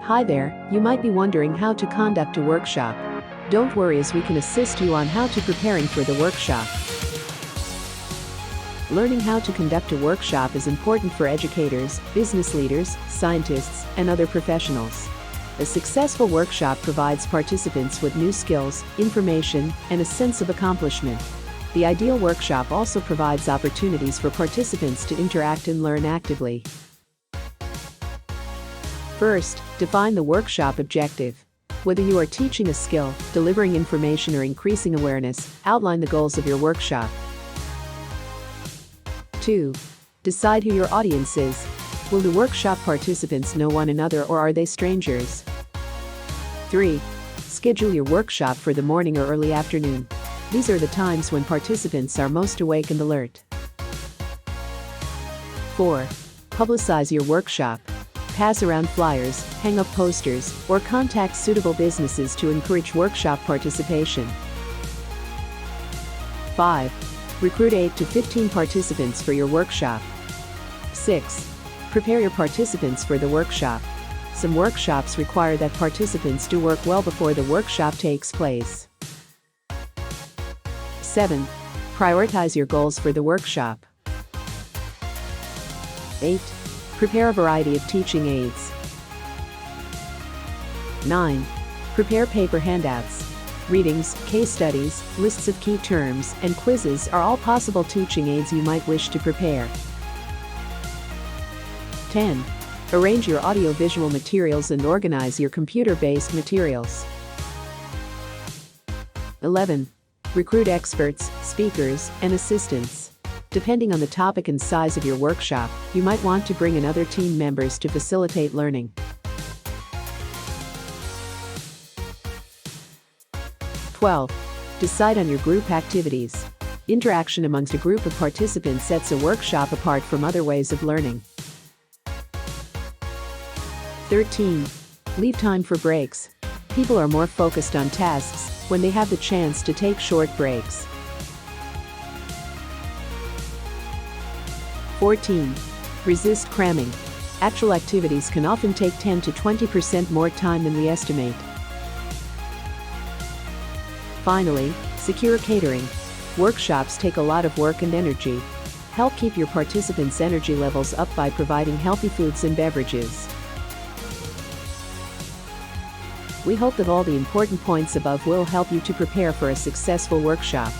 Hi there, you might be wondering how to conduct a workshop. Don't worry, as we can assist you on how to preparing for the workshop. Learning how to conduct a workshop is important for educators, business leaders, scientists, and other professionals. A successful workshop provides participants with new skills, information, and a sense of accomplishment. The ideal workshop also provides opportunities for participants to interact and learn actively. First, define the workshop objective. Whether you are teaching a skill, delivering information, or increasing awareness, outline the goals of your workshop. 2. Decide who your audience is. Will the workshop participants know one another, or are they strangers? 3. Schedule your workshop for the morning or early afternoon. These are the times when participants are most awake and alert. 4. Publicize your workshop. Pass around flyers, hang up posters, or contact suitable businesses to encourage workshop participation. 5. Recruit 8 to 15 participants for your workshop. 6. Prepare your participants for the workshop. Some workshops require that participants do work well before the workshop takes place. 7. Prioritize your goals for the workshop. 8. Prepare a variety of teaching aids. 9. Prepare paper handouts. Readings, case studies, lists of key terms, and quizzes are all possible teaching aids you might wish to prepare. 10. Arrange your audio-visual materials and organize your computer-based materials. 11. Recruit experts, speakers, and assistants. Depending on the topic and size of your workshop, you might want to bring in other team members to facilitate learning. 12. Decide on your group activities. Interaction amongst a group of participants sets a workshop apart from other ways of learning. 13. Leave time for breaks. People are more focused on tasks when they have the chance to take short breaks. 14. Resist cramming. Actual activities can often take 10 to 20% more time than we estimate. Finally, secure catering. Workshops take a lot of work and energy. Help keep your participants' energy levels up by providing healthy foods and beverages. We hope that all the important points above will help you to prepare for a successful workshop.